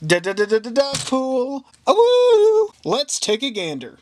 Duckpool! Awoo! Let's take a gander.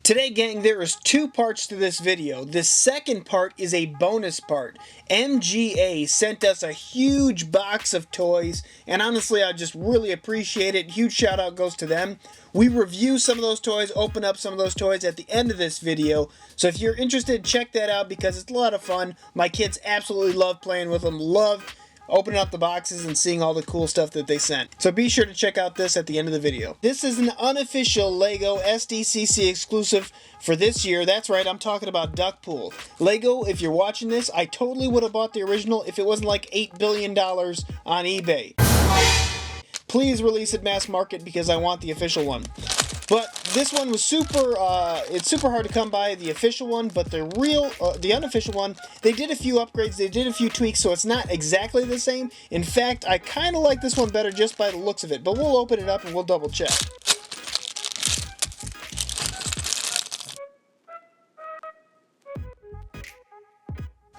Today, gang, there is two parts to this video. The second part is a bonus part. MGA sent us a huge box of toys, and honestly, I just really appreciate it. Huge shout out goes to them. We review some of those toys, open up some of those toys at the end of this video. So if you're interested, check that out because it's a lot of fun. My kids absolutely love playing with them, love opening up the boxes and seeing all the cool stuff that they sent. So be sure to check out this at the end of the video. This is an unofficial LEGO SDCC exclusive for this year. That's right, I'm talking about Duckpool. LEGO, if you're watching this, I totally would have bought the original if it wasn't like $8 billion on eBay. Please release it mass market because I want the official one. But this one was it's super hard to come by, the official one, but the unofficial one, they did a few upgrades, they did a few tweaks, so it's not exactly the same. In fact, I kind of like this one better just by the looks of it, but we'll open it up and we'll double check.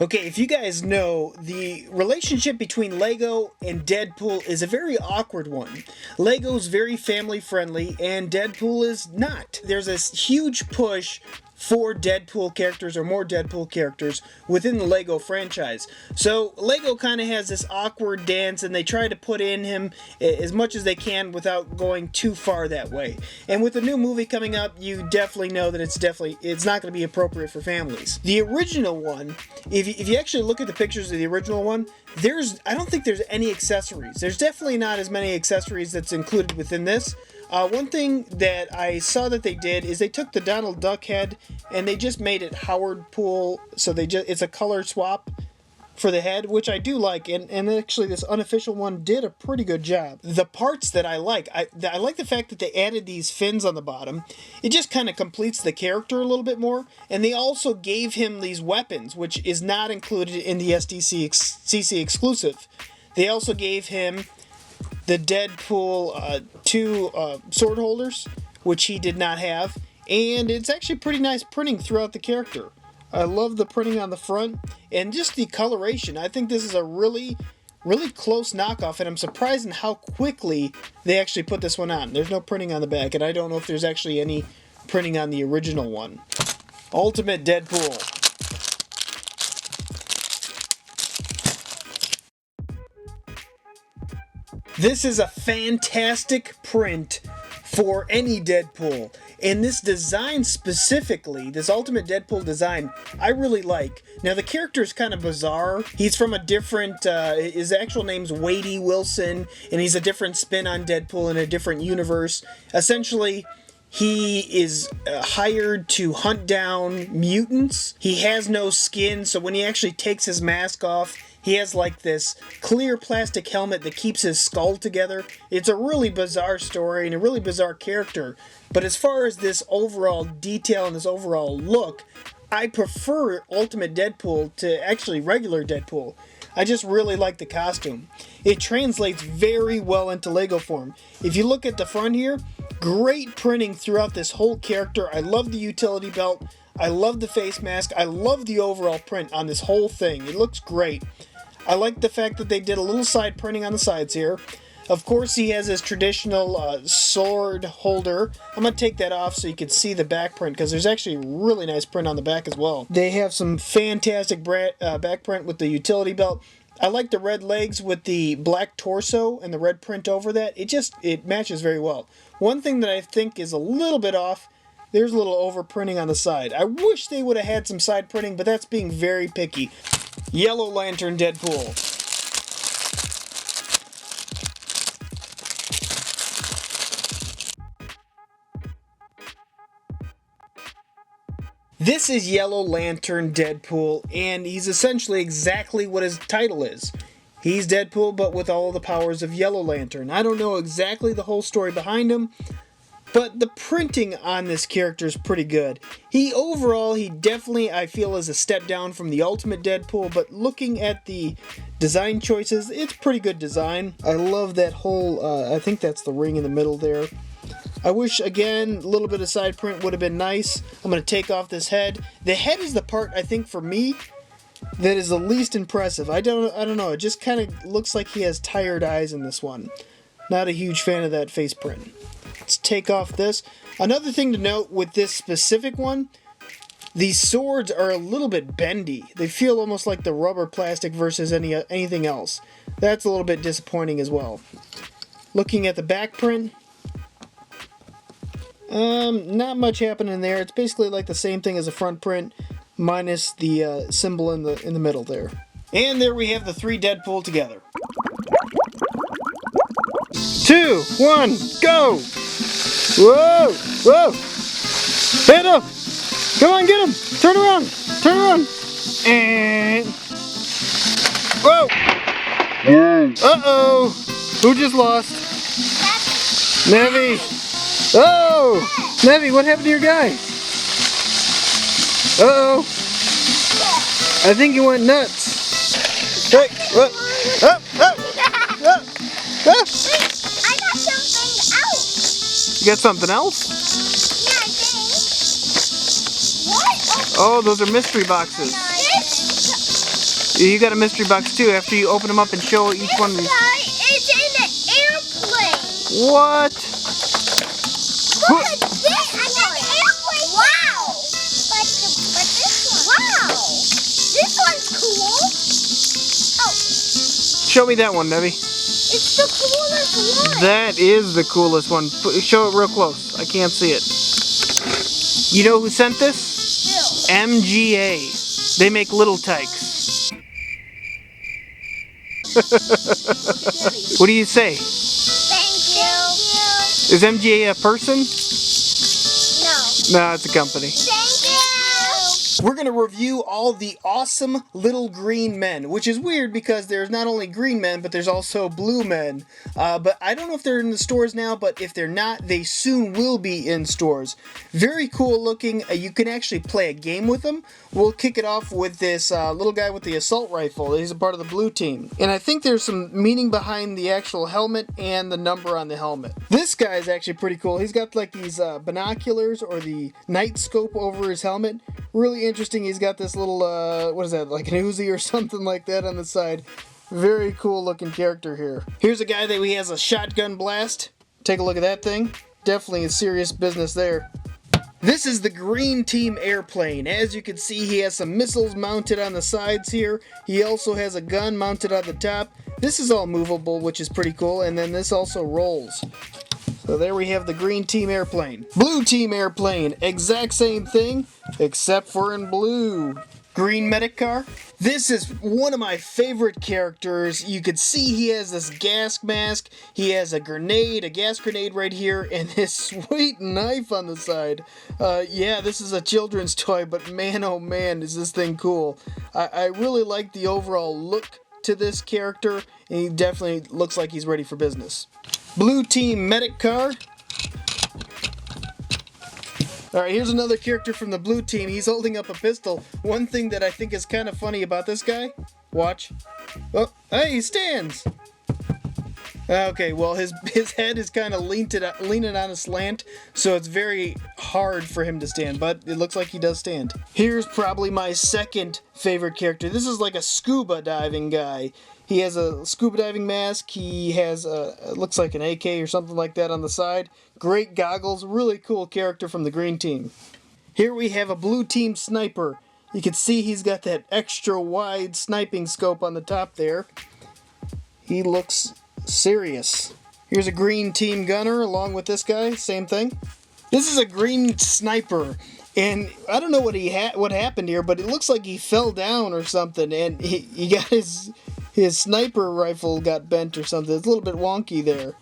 Okay, if you guys know, the relationship between LEGO and Deadpool is a very awkward one. LEGO's very family friendly and Deadpool is not. There's this huge push for Deadpool characters or more Deadpool characters within the LEGO franchise. So LEGO kind of has this awkward dance and they try to put in him as much as they can without going too far that way. And with the new movie coming up, you definitely know that it's not going to be appropriate for families. The original one, if you actually look at the pictures of the original one, I don't think there's any accessories. There's definitely not as many accessories that's included within this. One thing that I saw that they did is they took the Donald Duck head and they just made it Howard Pool, so it's a color swap for the head, which I do like, and actually this unofficial one did a pretty good job. The parts that I like the fact that they added these fins on the bottom. It just kind of completes the character a little bit more, and they also gave him these weapons, which is not included in the SDCC exclusive. They also gave him the Deadpool two sword holders, which he did not have, and it's actually pretty nice printing throughout the character. I love the printing on the front and just the coloration. I think this is a really close knockoff, and I'm surprised in how quickly they actually put this one on. There's no printing on the back, and I don't know if there's actually any printing on the original one. Ultimate Deadpool. This is a fantastic print for any Deadpool, and this design specifically, this Ultimate Deadpool design, I really like. Now the character is kind of bizarre. He's from a different, his actual name's Wadey Wilson, and he's a different spin on Deadpool in a different universe. Essentially, he is hired to hunt down mutants. He has no skin, so when he actually takes his mask off, he has like this clear plastic helmet that keeps his skull together. It's a really bizarre story and a really bizarre character. But as far as this overall detail and this overall look, I prefer Ultimate Deadpool to actually regular Deadpool. I just really like the costume. It translates very well into LEGO form. If you look at the front here, great printing throughout this whole character. I love the utility belt. I love the face mask. I love the overall print on this whole thing. It looks great. I like the fact that they did a little side printing on the sides here. Of course, he has his traditional sword holder. I'm going to take that off so you can see the back print, because there's actually a really nice print on the back as well. They have some fantastic back print with the utility belt. I like the red legs with the black torso and the red print over that. It matches very well. One thing that I think is a little bit off, there's a little over printing on the side. I wish they would have had some side printing, but that's being very picky. Yellow Lantern Deadpool. This is Yellow Lantern Deadpool, and he's essentially exactly what his title is. He's Deadpool, but with all the powers of Yellow Lantern. I don't know exactly the whole story behind him, but the printing on this character is pretty good. He definitely, I feel, is a step down from the Ultimate Deadpool, but looking at the design choices, it's pretty good design. I love that whole, I think that's the ring in the middle there. I wish, again, a little bit of side print would have been nice. I'm going to take off this head. The head is the part, I think, for me, that is the least impressive. I don't know. It just kind of looks like he has tired eyes in this one. Not a huge fan of that face print. Let's take off this. Another thing to note with this specific one, these swords are a little bit bendy. They feel almost like the rubber plastic versus anything else. That's a little bit disappointing as well. Looking at the back print, not much happening there. It's basically like the same thing as the front print, minus the symbol in the middle there. And there we have the 3 Deadpool together. 2, 1, go! Whoa! Whoa! Stand up! Come on, get him! Turn around! Turn around! And... Whoa! Uh-oh! Who just lost? Nevi! Oh! Nevi, what happened to your guy? Uh-oh! I think he went nuts. Hey! What? Up! Up! Up! Up! I got something else. You got something else? Yeah, I think. What? Oh, those are mystery boxes. You got a mystery box too after you open them up and show each one of these. It's in an airplane. What? Look at this. I got an airplane. Wow. But this one. Wow. This one's cool. Oh. Show me that one, Nevi. It's the coolest one. That is the coolest one. Show it real close. I can't see it. You know who sent this? Who? MGA. They make little tykes. What do you say? Thank you. Is MGA a person? No. No, it's a company. Thank you. We're going to review all the awesome little green men, which is weird because there's not only green men, but there's also blue men. But I don't know if they're in the stores now, but if they're not, they soon will be in stores. Very cool looking. You can actually play a game with them. We'll kick it off with this little guy with the assault rifle. He's a part of the blue team. And I think there's some meaning behind the actual helmet and the number on the helmet. This guy is actually pretty cool. He's got like these binoculars or the night scope over his helmet. Really interesting. He's got this little, what is that, like an Uzi or something like that on the side. Very cool looking character here. Here's a guy that he has a shotgun blast. Take a look at that thing. Definitely a serious business there. This is the green team airplane. As you can see, he has some missiles mounted on the sides here. He also has a gun mounted on the top. This is all movable, which is pretty cool. And then this also rolls. So there we have the green team airplane. Blue team airplane, exact same thing, except for in blue. Green medic car. This is one of my favorite characters. You can see he has this gas mask. He has a grenade, a gas grenade right here, and this sweet knife on the side. Yeah, this is a children's toy, but man, oh man, is this thing cool. I really like the overall look to this character, and he definitely looks like he's ready for business. Blue team medic car. Alright, here's another character from the blue team. He's holding up a pistol. One thing that I think is kind of funny about this guy, watch. Oh, hey, he stands! Okay, well, his head is kind of leaning on a slant, so it's very hard for him to stand, but it looks like he does stand. Here's probably my second favorite character. This is like a scuba diving guy. He has a scuba diving mask. He has it looks like an AK or something like that on the side. Great goggles. Really cool character from the green team. Here we have a blue team sniper. You can see he's got that extra wide sniping scope on the top there. He looks serious. Here's a green team gunner along with this guy. Same thing. This is a green sniper. And I don't know what happened here, but it looks like he fell down or something. And he got his sniper rifle got bent or something. It's a little bit wonky there.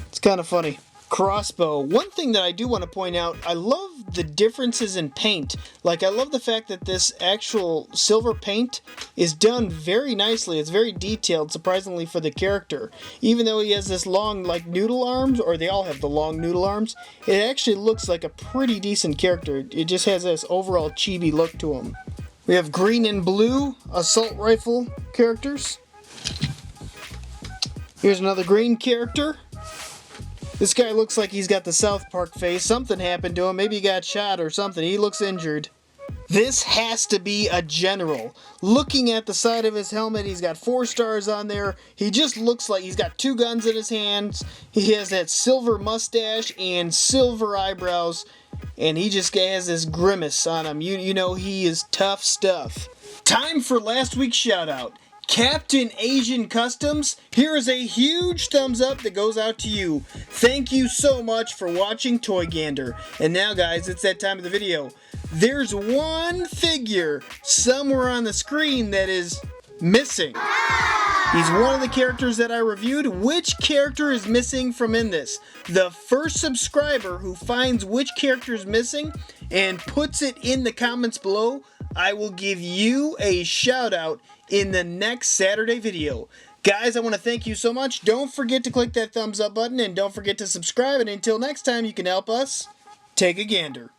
It's kind of funny. Crossbow. One thing that I do want to point out, I love the differences in paint. Like, I love the fact that this actual silver paint is done very nicely. It's very detailed, surprisingly, for the character. Even though he has this long, like, noodle arms, or they all have the long noodle arms, it actually looks like a pretty decent character. It just has this overall chibi look to him. We have green and blue assault rifle characters. Here's another green character. This guy looks like he's got the South Park face. Something happened to him. Maybe he got shot or something. He looks injured. This has to be a general. Looking at the side of his helmet, he's got 4 stars on there. He just looks like he's got 2 guns in his hands. He has that silver mustache and silver eyebrows. And he just has this grimace on him. You know he is tough stuff. Time for last week's shout out. Captain Asian Customs, here is a huge thumbs up that goes out to you. Thank you so much for watching Toy Gander. And now guys, it's that time of the video. There's one figure somewhere on the screen that is missing. He's one of the characters that I reviewed. Which character is missing from in this? The first subscriber who finds which character is missing and puts it in the comments below, I will give you a shout out in the next Saturday video. Guys, I want to thank you so much. Don't forget to click that thumbs up button and don't forget to subscribe. And until next time, you can help us take a gander.